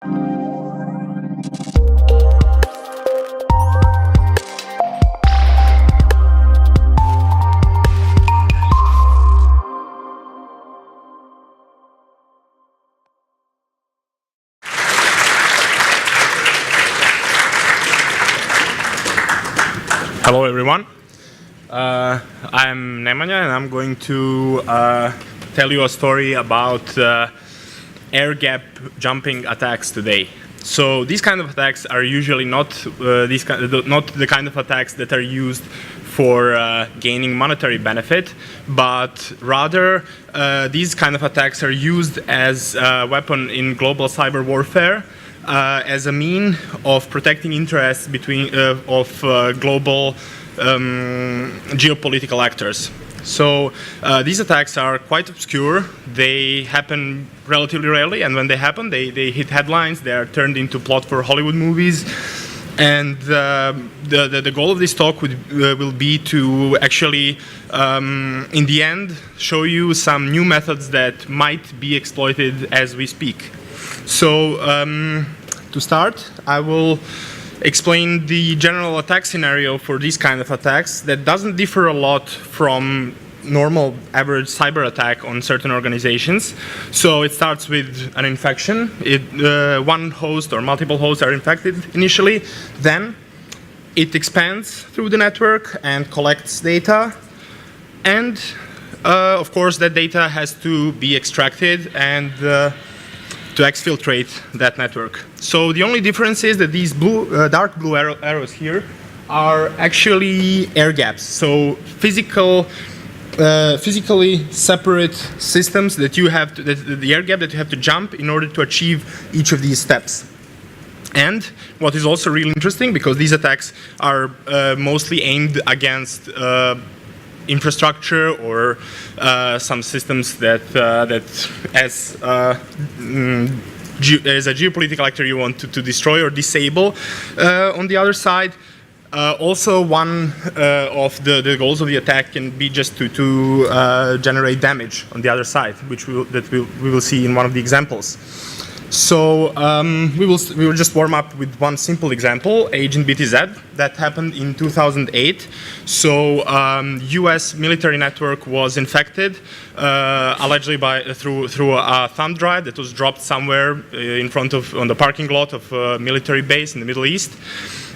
Hello, everyone. I'm Nemanja, and I'm going to tell you a story about air gap jumping attacks today. So these kind of attacks are usually not the kind of attacks that are used for gaining monetary benefit, but rather these kind of attacks are used as a weapon in global cyber warfare. As a mean of protecting interests between global geopolitical actors. So these attacks are quite obscure. They happen relatively rarely, and when they happen, they hit headlines. They are turned into plot for Hollywood movies. And the goal of this talk will be to actually, in the end, show you some new methods that might be exploited as we speak. So to start, I will explain the general attack scenario for these kind of attacks that doesn't differ a lot from normal average cyber attack on certain organizations. So it starts with an infection. One host or multiple hosts are infected initially. Then it expands through the network and collects data. And of course, that data has to be extracted and to exfiltrate that network. So the only difference is that these dark blue arrows here are actually air gaps. So physically separate systems that you have to, the air gap that you have to jump in order to achieve each of these steps. And what is also really interesting, because these attacks are mostly aimed against infrastructure or some systems that as a geopolitical actor you want to destroy or disable. On the other side, also one of the goals of the attack can be just to generate damage on the other side, which we will see in one of the examples. So we will just warm up with one simple example, Agent.BTZ, that happened in 2008. So US military network was infected, allegedly through a thumb drive that was dropped somewhere on the parking lot of a military base in the Middle East.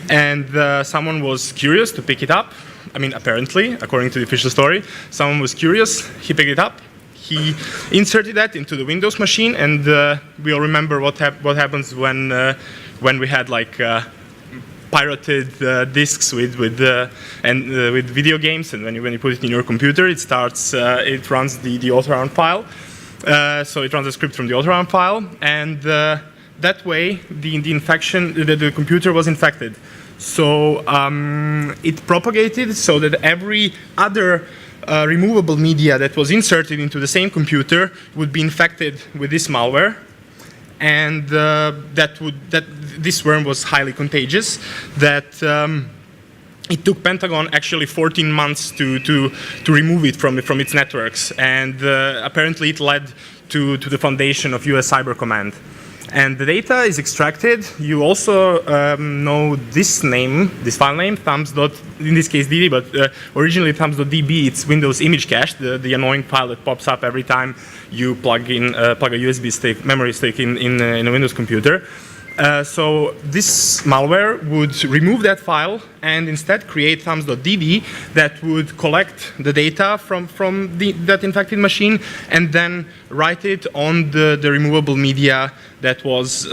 And someone was curious to pick it up. I mean, apparently, according to the official story, someone was curious, he picked it up. He inserted that into the Windows machine, and we all remember what happens when we had like pirated disks with video games, and when you put it in your computer, it runs the author-round file. So it runs a script from the author-round file, and that way the computer was infected. So it propagated so that every other removable media that was inserted into the same computer would be infected with this malware, and this worm was highly contagious. That it took Pentagon actually 14 months to remove it from its networks, and apparently it led to the foundation of US Cyber Command. And the data is extracted. You also know this file name, thumbs. In this case DD, but originally thumbs.db, it's Windows image cache, the annoying file that pops up every time you plug a USB memory stick in a Windows computer. So this malware would remove that file and instead create thumbs.db that would collect the data from that infected machine and then write it on the removable media that was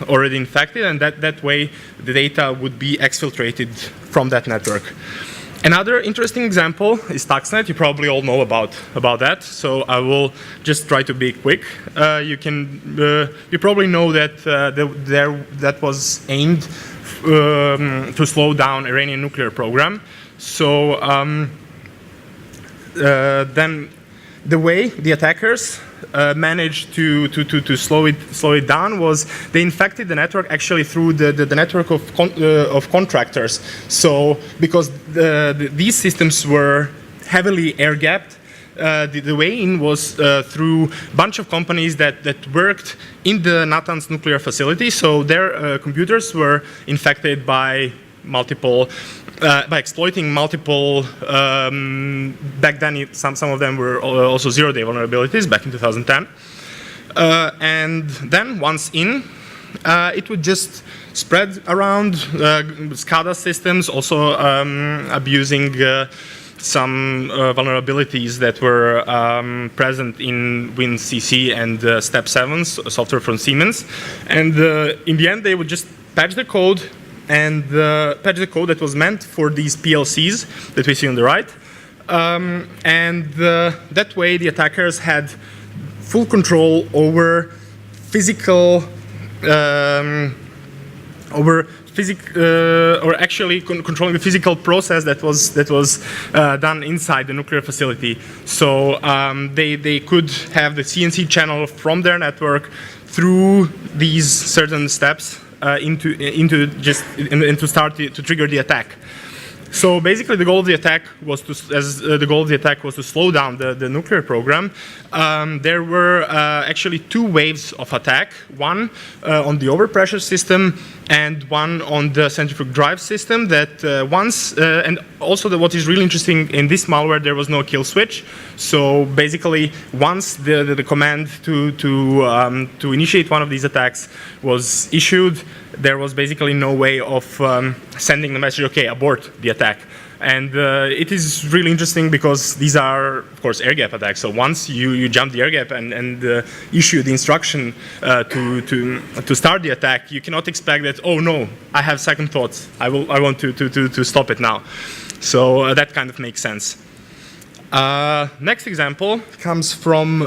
already infected, and that way the data would be exfiltrated from that network. Another interesting example is Stuxnet. You probably all know about that, so I will just try to be quick. You probably know that that was aimed to slow down Iranian nuclear program. So then the way the attackers managed to slow it down was they infected the network actually through the network of contractors. So because these systems were heavily air gapped, the way in was through a bunch of companies that worked in the Natanz nuclear facility. So their computers were infected by multiple, by exploiting multiple, back then some of them were also zero-day vulnerabilities back in 2010. And then once in, it would just spread around SCADA systems, also abusing some vulnerabilities that were present in WinCC and Step 7, software from Siemens. And in the end, they would just patch the code and patch the code that was meant for these PLCs that we see on the right. That way, the attackers had full control over physical, or actually controlling the physical process that was done inside the nuclear facility. So they could have the CNC channel from their network through these certain steps to start to trigger the attack. So basically, the goal of the attack was to slow down the nuclear program. There were actually two waves of attack: one on the overpressure system and one on the centrifuge drive system. That and also what is really interesting in this malware, there was no kill switch. So basically, once the command to initiate one of these attacks was issued, there was basically no way of sending the message, okay, abort the attack. And it is really interesting because these are, of course, air gap attacks. So once you jump the air gap and issue the instruction to start the attack, you cannot expect that, oh no, I have second thoughts. I want to stop it now. So that kind of makes sense. Next example comes from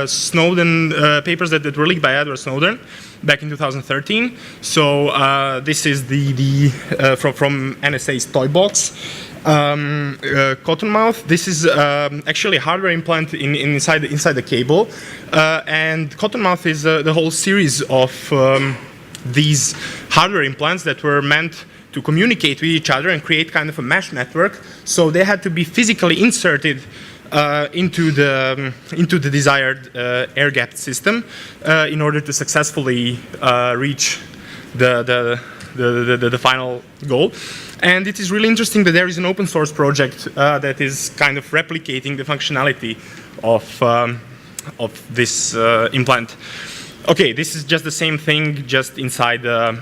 Snowden papers that were leaked by Edward Snowden back in 2013. So this is from NSA's toy box. COTTONMOUTH. This is actually a hardware implant inside the cable, and COTTONMOUTH is the whole series of these hardware implants that were meant to communicate with each other and create kind of a mesh network. So they had to be physically inserted into the desired air-gapped system in order to successfully reach the final goal. And it is really interesting that there is an open source project that is kind of replicating the functionality of this implant. Okay, this is just the same thing, just inside the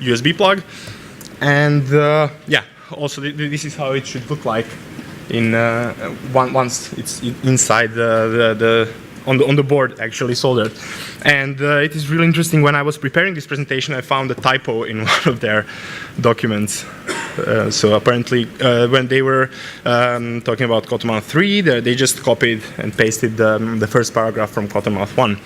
USB plug. And yeah, also this is how it should look like once it's inside on the board actually soldered. And it is really interesting. When I was preparing this presentation, I found a typo in one of their documents. So apparently, when they were talking about COTTONMOUTH 3, they just copied and pasted the first paragraph from COTTONMOUTH 1.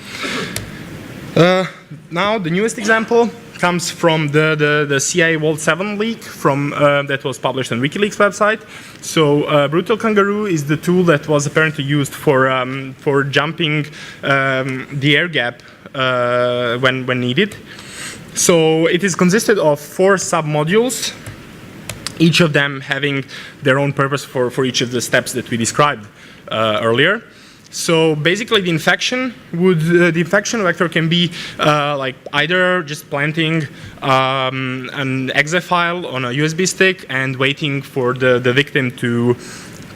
Now, the newest example comes from the CIA Vault 7 leak that was published on WikiLeaks website. So Brutal Kangaroo is the tool that was apparently used for jumping the air gap when needed. So it is consisted of 4 sub-modules, each of them having their own purpose for each of the steps that we described earlier. So basically, the infection vector can be like either just planting an exe file on a USB stick and waiting for the victim to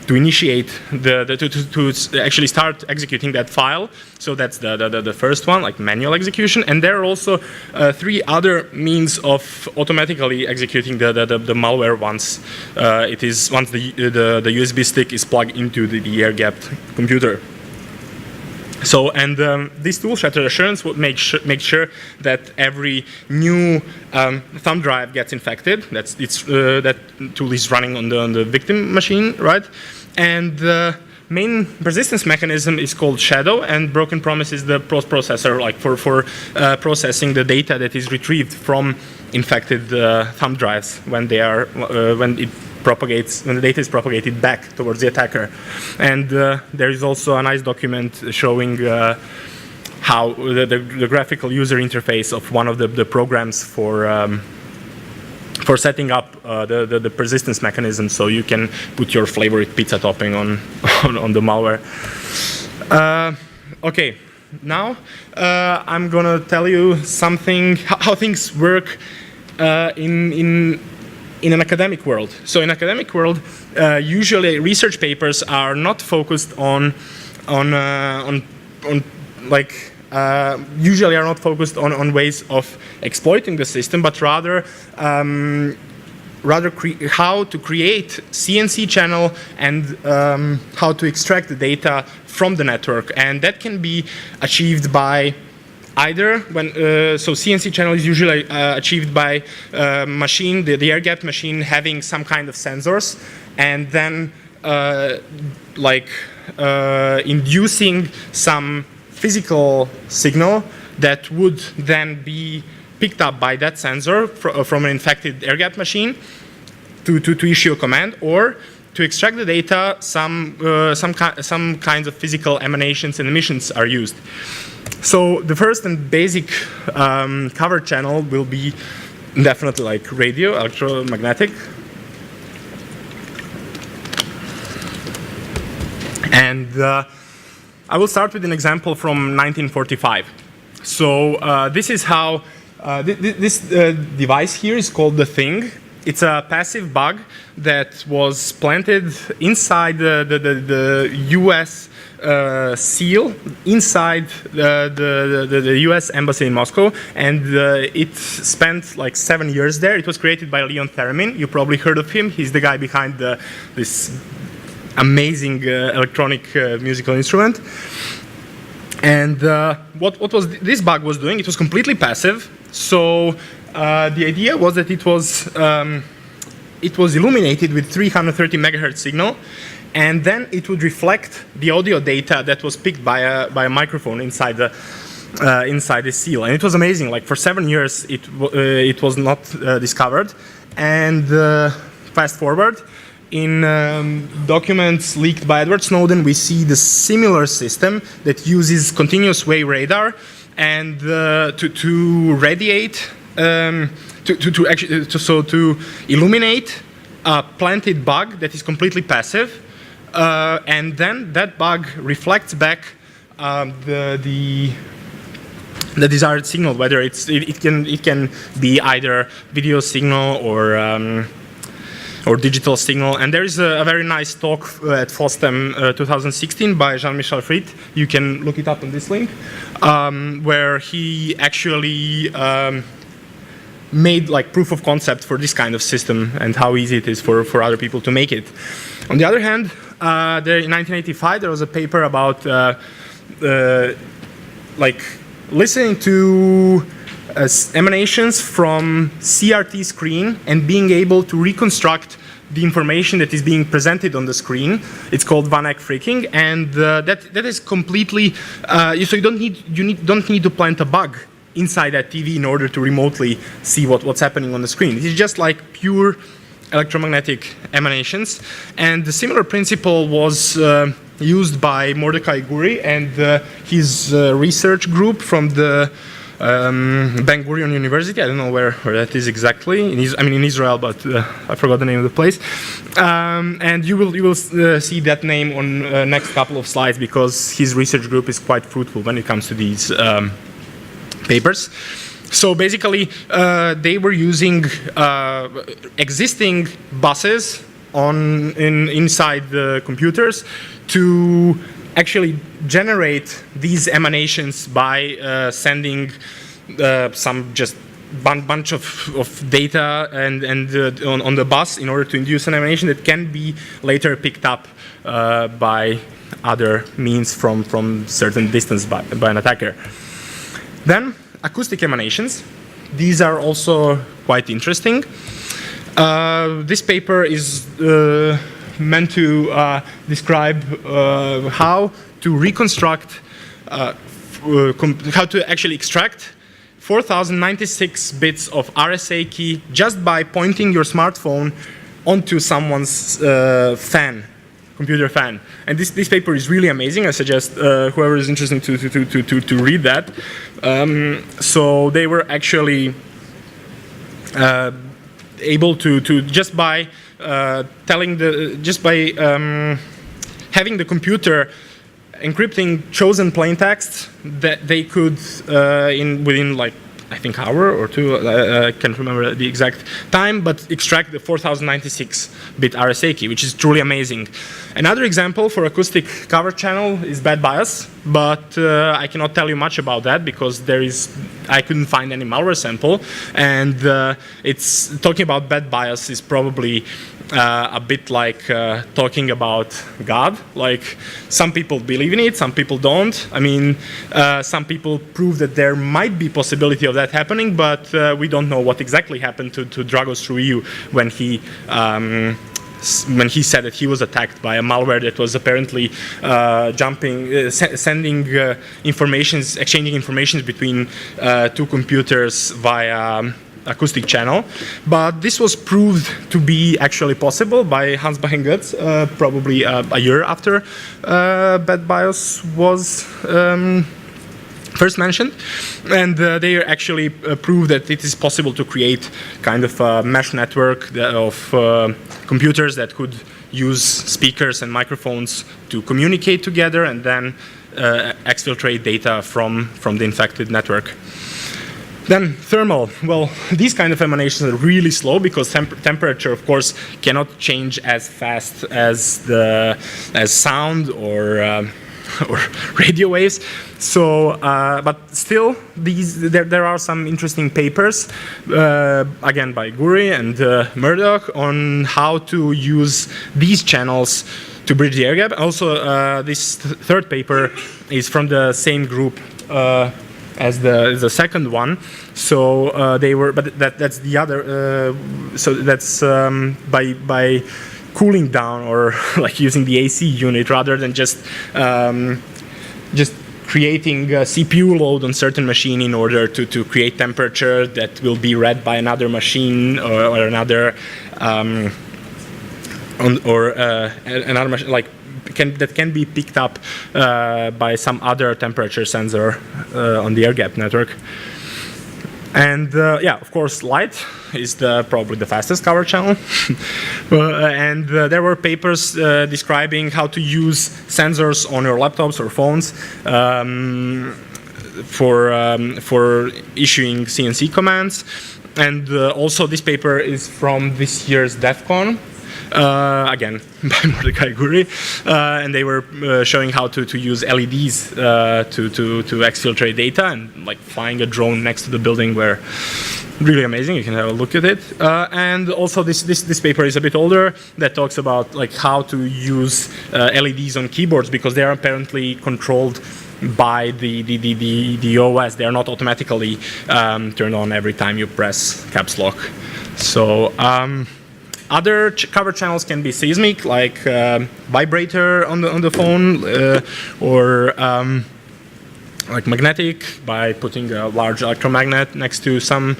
initiate to actually start executing that file. So that's the first one, like manual execution. And there are also 3 other means of automatically executing the malware once the USB stick is plugged into the air-gapped computer. So, and this tool, Shattered Assurance, would make sure that every new thumb drive gets infected. That tool is running on the victim machine, right? And the main persistence mechanism is called Shadow, and Broken Promise is the post-processor, like for processing the data that is retrieved from infected thumb drives when the data is propagated back towards the attacker. And there is also a nice document showing how the graphical user interface of one of the programs for for setting up the persistence mechanism, so you can put your favorite pizza topping on on the malware. Okay, now I'm gonna tell you something how things work in an academic world. So in academic world, usually research papers are not focused usually are not focused on ways of exploiting the system, but rather how to create CNC channel and how to extract the data from the network. And that can be achieved by either when, so CNC channel is usually achieved by machine, the air-gapped machine having some kind of sensors, and then inducing some physical signal that would then be picked up by that sensor from an infected air-gapped machine to issue a command, or to extract the data, some kinds of physical emanations and emissions are used. So the first and basic Covert channel will be definitely like radio, electromagnetic. And I will start with an example from 1945. So this is how, this device here is called the Thing. It's a passive bug that was planted inside the US seal, inside the US embassy in Moscow, and it spent like 7 years there. It was created by Leon Theremin. You probably heard of him. He's the guy behind this amazing electronic musical instrument. And what was this bug was doing? It was completely passive. So the idea was that it was illuminated with 330 megahertz signal, and then it would reflect the audio data that was picked by a microphone inside the seal. And it was amazing. Like for 7 years, it was not discovered. And fast forward. In documents leaked by Edward Snowden, we see the similar system that uses continuous wave radar and to radiate, to illuminate a planted bug that is completely passive, and then that bug reflects back the desired signal, whether it can be either video signal or digital signal. And there is a very nice talk at FOSDEM 2016 by Jean-Michel Fried. You can look it up on this link, where he actually made like proof of concept for this kind of system and how easy it is for other people to make it. On the other hand, in 1985 there was a paper about like listening to emanations from CRT screen and being able to reconstruct the information that is being presented on the screen. It's called Van Eyck freaking, and that is completely so you don't need to plant a bug inside that TV in order to remotely see what's happening on the screen. It is just like pure electromagnetic emanations, and the similar principle was used by Mordecai Guri and his research group from the Ben Gurion University. I don't know where that is exactly. In Israel, but I forgot the name of the place. And you will see that name on next couple of slides, because his research group is quite fruitful when it comes to these papers. So basically, they were using existing buses inside the computers to actually generate these emanations by sending some just bunch of data and on the bus in order to induce an emanation that can be later picked up by other means from certain distance by an attacker. Then acoustic emanations. These are also quite interesting. This paper is meant to describe how to reconstruct, how to actually extract 4096 bits of RSA key just by pointing your smartphone onto someone's computer fan. And this paper is really amazing. I suggest whoever is interested to read that. So they were actually able to just by having the computer encrypting chosen plain text, that they could within like I think hour or two, I can't remember the exact time, but extract the 4096-bit RSA key, which is truly amazing. Another example for acoustic cover channel is bad bias, but I cannot tell you much about that because I couldn't find any malware sample, and it's talking about bad bias is probably a bit like talking about God. Like, some people believe in it, some people don't. I mean, some people prove that there might be possibility of that happening, but we don't know what exactly happened to Dragos through EU when he said that he was attacked by a malware that was apparently sending exchanging information between two computers via acoustic channel. But this was proved to be actually possible by Hansbach and Goetz, probably a year after bad bias was first mentioned, and they actually proved that it is possible to create kind of a mesh network of computers that could use speakers and microphones to communicate together and then exfiltrate data from the infected network. Then thermal. Well, these kind of emanations are really slow because temperature, of course, cannot change as fast as sound or radio waves. So, but still, there are some interesting papers, again by Guri and Murdoch, on how to use these channels to bridge the air gap. Also, this third paper is from the same group as the second one. So they were, but that's the other. So that's by cooling down or like using the AC unit rather than just creating a CPU load on certain machine in order to create temperature that will be read by another machine or another another machine, like that can be picked up by some other temperature sensor on the air gap network. And yeah, of course, light is probably the fastest cover channel. And there were papers describing how to use sensors on your laptops or phones for issuing CNC commands. And also, this paper is from this year's DEF CON. Again, by Mordecai Guri, and they were showing how to use LEDs to exfiltrate data, and like flying a drone next to the building were really amazing. You can have a look at it. And also this paper is a bit older that talks about like how to use LEDs on keyboards because they are apparently controlled by the OS. They are not automatically turned on every time you press caps lock. So. Other cover channels can be seismic, like vibrator on the phone, or like magnetic by putting a large electromagnet next to some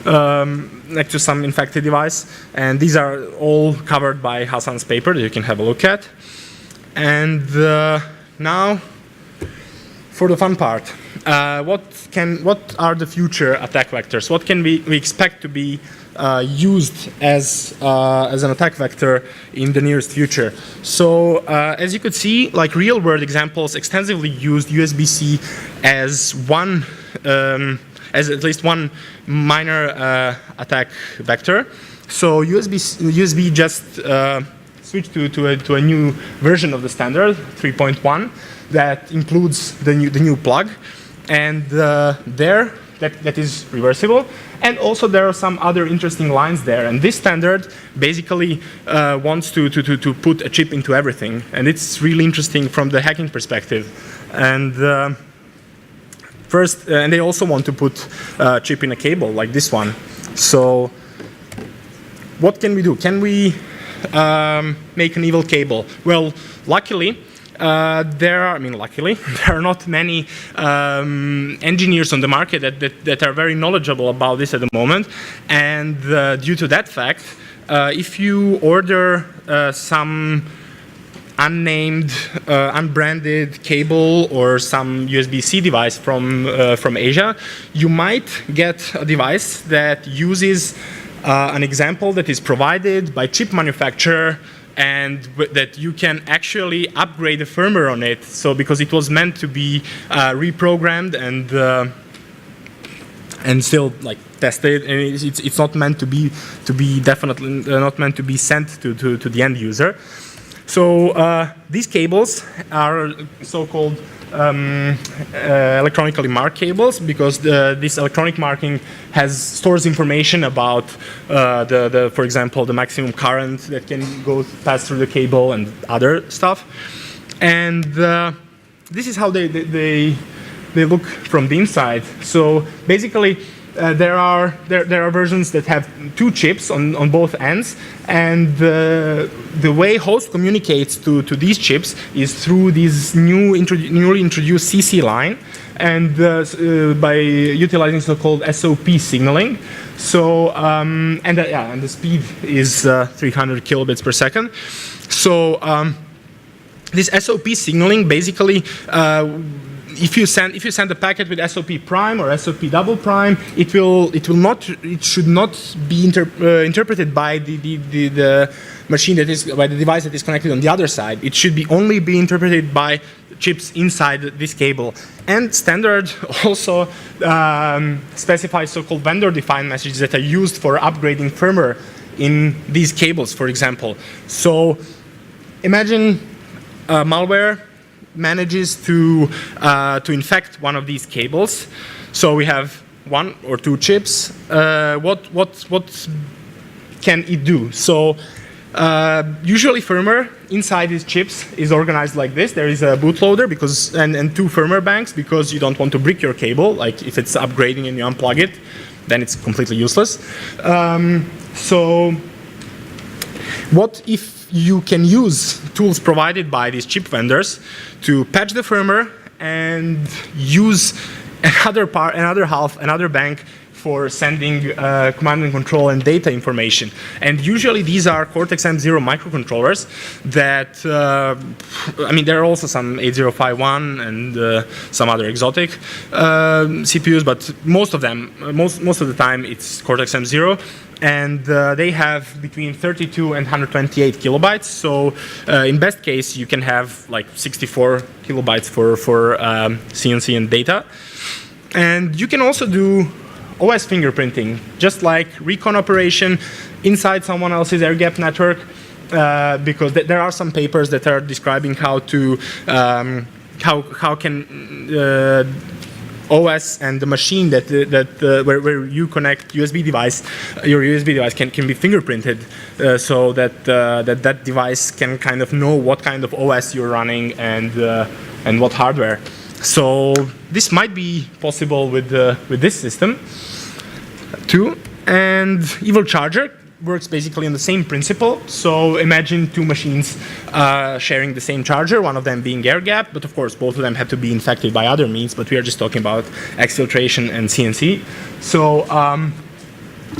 infected device. And these are all covered by Hassan's paper that you can have a look at. And now for the fun part, what are the future attack vectors? What can we expect to be used as an attack vector in the nearest future? So as you could see, like real-world examples extensively used USB-C as at least one minor attack vector. So USB just switched to a new version of the standard 3.1 that includes the new plug, and that is reversible. And also there are some other interesting lines there. And this standard basically wants to put a chip into everything. And it's really interesting from the hacking perspective. And and they also want to put a chip in a cable like this one. So what can we do? Can we make an evil cable? Well, luckily, there are not many engineers on the market that are very knowledgeable about this at the moment, and due to that fact, if you order some unnamed, unbranded cable or some USB-C device from Asia, you might get a device that uses an example that is provided by chip manufacturer, and that you can actually upgrade the firmware on it. So because it was meant to be reprogrammed and still like tested, and it's not meant to be definitely not meant to be sent to the end user. So these cables are so-called electronically marked cables, because this electronic marking stores information about for example, the maximum current that can pass through the cable and other stuff. And this is how they look from the inside. So basically, there are versions that have 2 chips on both ends, and the way host communicates to these chips is through this newly introduced CC line, and by utilizing so-called SOP signaling. So and the speed is 300 kilobits per second. So this SOP signaling basically. If you send a packet with SOP prime or SOP double prime, it should not be interpreted by the machine by the device that is connected on the other side. It should only be interpreted by chips inside this cable. And standard also specifies so-called vendor-defined messages that are used for upgrading firmware in these cables, for example. So imagine malware manages to infect one of these cables. So we have 1 or 2 chips. What can it do? So usually firmware inside these chips is organized like this. There is a bootloader and 2 firmware banks, because you don't want to brick your cable. Like if it's upgrading and you unplug it, then it's completely useless. So what if you can use tools provided by these chip vendors to patch the firmware and use another bank for sending command and control and data information. And usually these are Cortex-M0 microcontrollers that, I mean, there are also some 8051 and some other exotic CPUs, but most of the time it's Cortex-M0. And they have between 32 and 128 kilobytes. So in best case, you can have like 64 kilobytes for CNC and data. And you can also do OS fingerprinting, just like recon operation inside someone else's air-gapped network, because there are some papers that are describing how to how can OS and the machine where you connect your USB device can be fingerprinted, so that that device can kind of know what kind of OS you're running and what hardware. So this might be possible with this system too. And Evil Charger works basically on the same principle. So imagine 2 machines sharing the same charger, one of them being air-gapped, but of course both of them have to be infected by other means, but we are just talking about exfiltration and CNC. So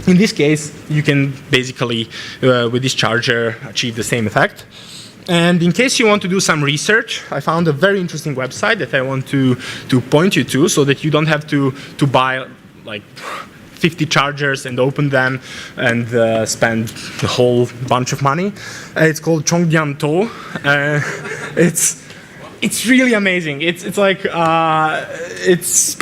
in this case, you can basically, with this charger, achieve the same effect. And in case you want to do some research, I found a very interesting website that I want to point you to, so that you don't have to buy like 50 chargers and open them and spend a whole bunch of money. It's called Chongdian-to. It's really amazing. It's like it's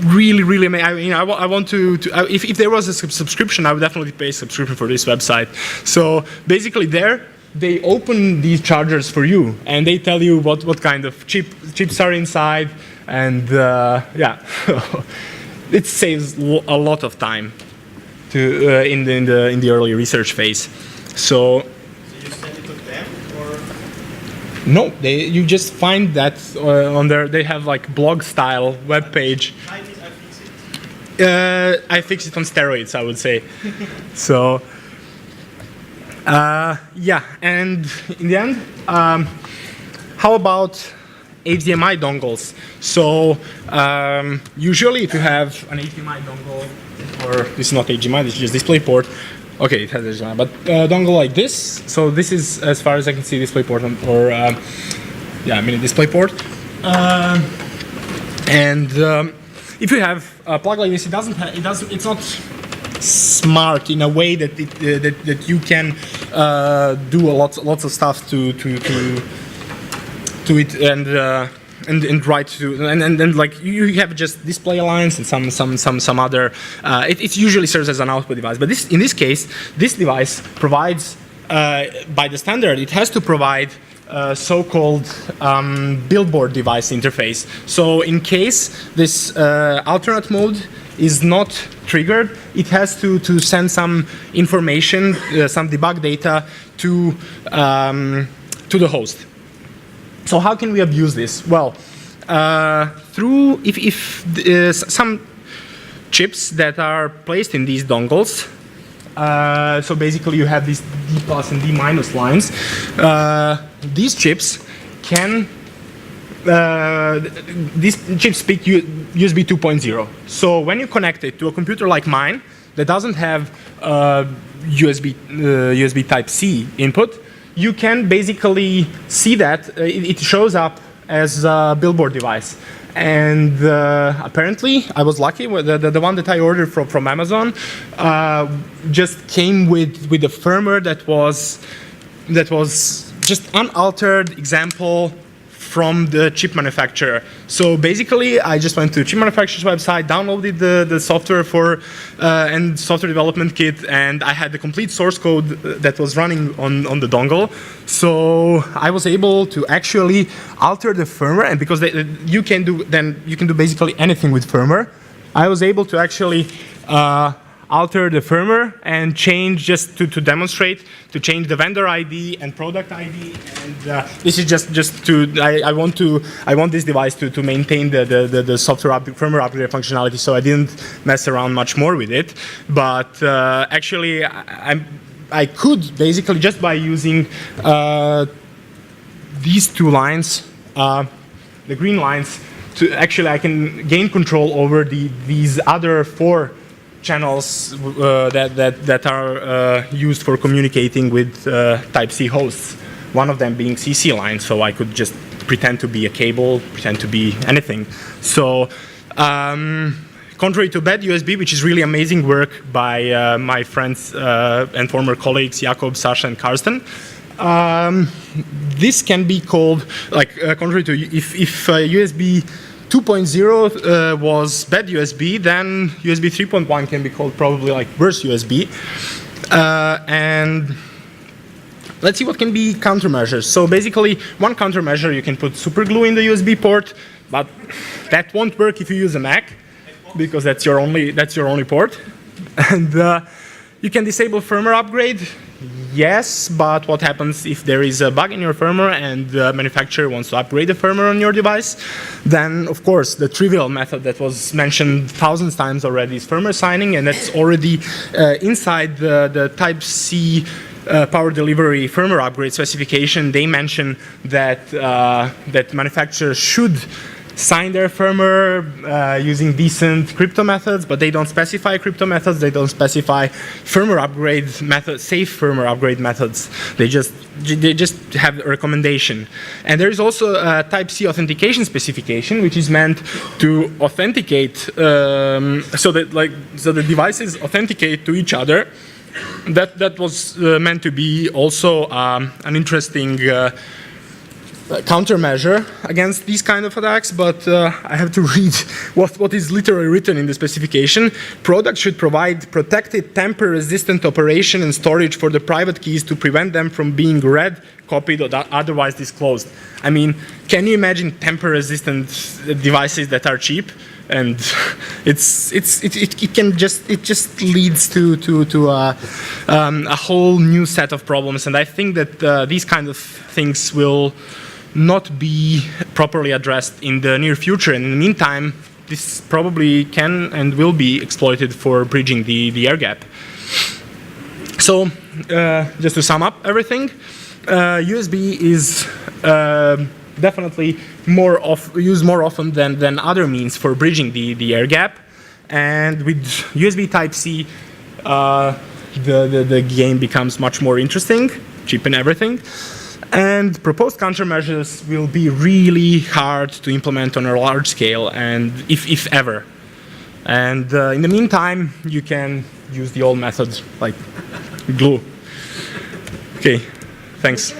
really amazing. I mean, I want to if there was a subscription, I would definitely pay a subscription for this website. So basically, they open these chargers for you, and they tell you what kind of chips are inside, and yeah. It saves a lot of time in the early research phase. So you send it to them, or no? You just find that on their. They have like blog style web page. I fix it. I fix it on steroids, I would say. So yeah, and in the end, how about HDMI dongles? So usually if you have an HDMI dongle, or this is not HDMI, this is just DisplayPort. Okay, it has HDMI, but dongle like this. So this is, as far as I can see, DisplayPort, or yeah, mini DisplayPort. And if you have a plug like this, it's not smart in a way that that you can do lots of stuff to it and write to and like you have just display lines and some other. It usually serves as an output device, but in this case, this device provides by the standard it has to provide so-called billboard device interface. So in case this alternate mode is not triggered, it has to send some information, some debug data to the host. So how can we abuse this? Well, through if some chips that are placed in these dongles. So basically, you have these D plus and D minus lines. These chips can these chips speak USB 2.0. So when you connect it to a computer like mine that doesn't have USB Type-C input, you can basically see that it shows up as a billboard device. And apparently, I was lucky. The one that I ordered from Amazon just came with a firmware that was just unaltered example from the chip manufacturer. So basically, I just went to the chip manufacturer's website, downloaded the software and software development kit, and I had the complete source code that was running on the dongle. So I was able to actually alter the firmware, and because you can do basically anything with firmware, I was able to actually alter the firmware and change just to demonstrate, to change the vendor ID and product ID. And this is just to I want this device to maintain the software firmware upgrade functionality. So I didn't mess around much more with it. But actually, I could basically just by using these two lines, the green lines, I can gain control over these other 4 channels that are used for communicating with Type-C hosts. One of them being CC line, so I could just pretend to be a cable, pretend to be anything. So contrary to bad USB, which is really amazing work by my friends and former colleagues Jakob, Sasha, and Karsten, this can be called, like, contrary to if USB 2.0 was bad USB, then USB 3.1 can be called probably like worse USB. And let's see what can be countermeasures. So basically, one countermeasure, you can put super glue in the USB port, but that won't work if you use a Mac, because that's your only port. And you can disable firmware upgrade. Yes, but what happens if there is a bug in your firmware and the manufacturer wants to upgrade the firmware on your device? Then, of course, the trivial method that was mentioned thousands times already is firmware signing, and that's already inside the Type-C power delivery firmware upgrade specification. They mention that that manufacturers should sign their firmware using decent crypto methods, but they don't specify crypto methods. They don't specify firmware upgrade methods, safe firmware upgrade methods. They just have a recommendation. And there is also a Type-C authentication specification, which is meant to authenticate so the devices authenticate to each other. That was meant to be also an interesting countermeasure against these kind of attacks, but I have to read what is literally written in the specification. Products should provide protected, tamper-resistant operation and storage for the private keys to prevent them from being read, copied, or otherwise disclosed. I mean, can you imagine tamper-resistant devices that are cheap? And it just leads to a whole new set of problems. And I think that these kind of things will not be properly addressed in the near future. And in the meantime, this probably can and will be exploited for bridging the air gap. So just to sum up everything, USB is definitely used more often than other means for bridging the air gap. And with USB Type-C, the game becomes much more interesting, cheap and everything. And proposed countermeasures will be really hard to implement on a large scale, and if ever. And in the meantime, you can use the old methods like glue. Okay, thanks.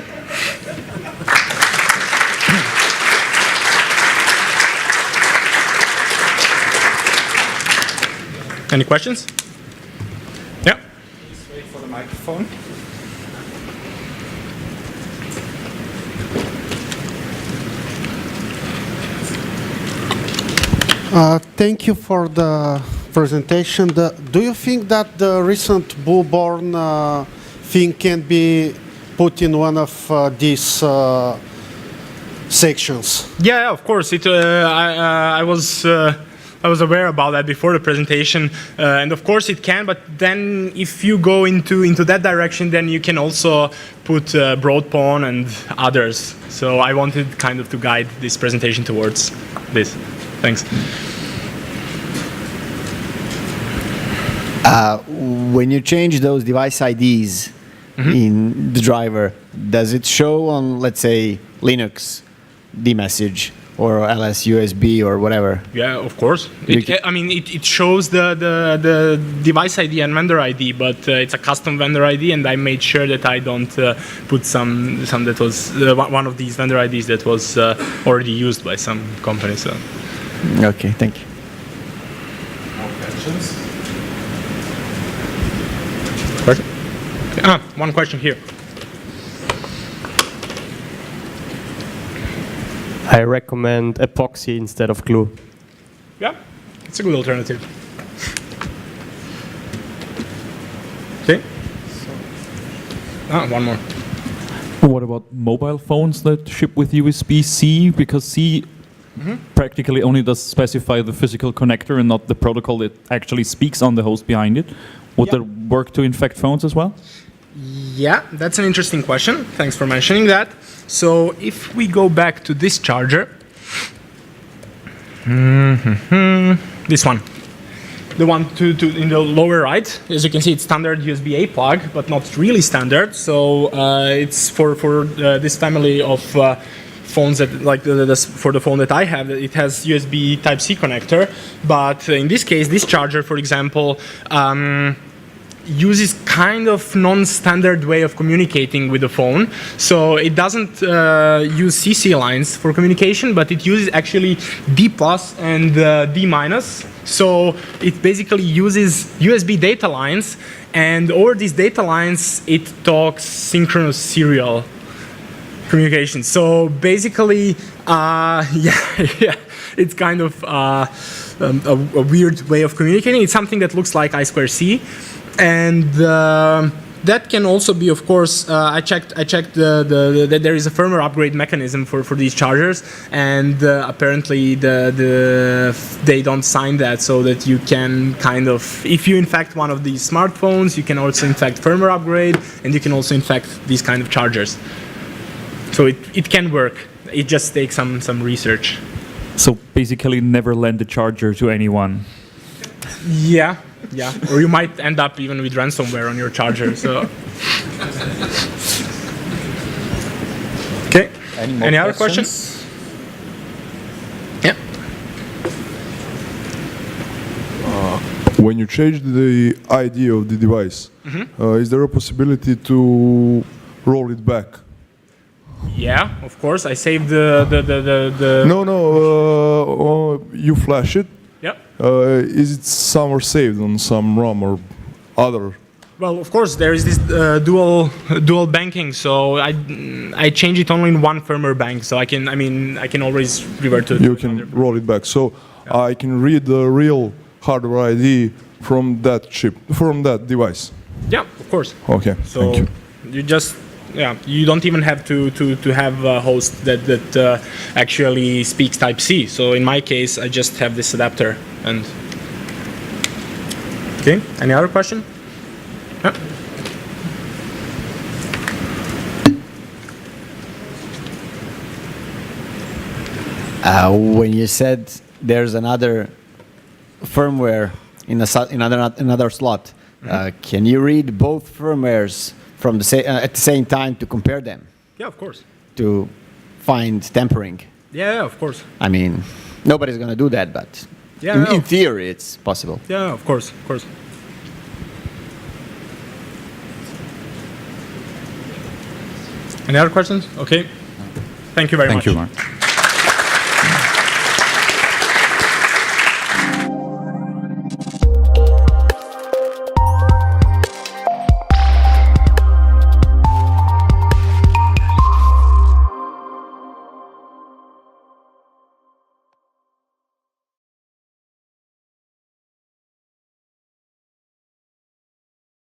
Any questions? Yeah. Please wait for the microphone. Thank you for the presentation. Do you think that the recent Bullborn thing can be put in one of these sections? Yeah, of course. I was aware about that before the presentation, and of course it can. But then, if you go into that direction, then you can also put BroadPwn and others. So I wanted kind of to guide this presentation towards this. Thanks. When you change those device IDs in the driver, does it show on, let's say, Linux, dmessage, or LS USB or whatever? Yeah, of course. It shows the device ID and vendor ID, but it's a custom vendor ID, and I made sure that I don't put some that was one of these vendor IDs that was already used by some company. So. Okay, thank you. More questions? Question? One question here. I recommend epoxy instead of glue. Yeah, it's a good alternative. Okay. One more. What about mobile phones that ship with USB-C? Because C practically only does specify the physical connector and not the protocol that actually speaks on the host behind it. Would that work to infect phones as well? Yeah, that's an interesting question. Thanks for mentioning that. So if we go back to this charger, this one, the one in the lower right, as you can see, it's standard USB-A plug, but not really standard. So it's for this family of phones that, like for the phone that I have, it has USB Type-C connector. But in this case, this charger, for example, uses kind of non-standard way of communicating with the phone. So it doesn't use CC lines for communication, but it uses actually D+ and D-. So it basically uses USB data lines, and over these data lines, it talks synchronous serial communication. So basically, it's kind of a weird way of communicating. It's something that looks like I2C. And that can also be, of course, I checked that there is a firmware upgrade mechanism for these chargers, and apparently they don't sign that, so that you can kind of, if you infect one of these smartphones, you can also infect firmware upgrade, and you can also infect these kind of chargers. So it can work. It just takes some research. So basically never lend a charger to anyone. Yeah, or you might end up even with ransomware on your charger. So, okay. Any other questions? Yeah. When you change the ID of the device, is there a possibility to roll it back? Yeah, of course. I saved the. No. You flash it. Yep. Is it somewhere saved on some ROM or other? Well, of course, there is this dual banking. So I change it only in one firmware bank. So I can always revert to it. You can roll it back. So yeah. I can read the real hardware ID from that chip, from that device. Yeah, of course. Okay. So thank you. You just. Yeah, you don't even have to have a host that actually speaks Type-C. So in my case, I just have this adapter. And okay, any other question? Yeah. When you said there's another firmware in another slot, can you read both firmwares from at the same time to compare them? Yeah, of course. To find tampering? Yeah, of course. I mean, nobody's going to do that, but Yeah, In, no. in theory, it's possible. Yeah, of course, of course. Any other questions? Okay. Thank you very much. Thank you, Mark.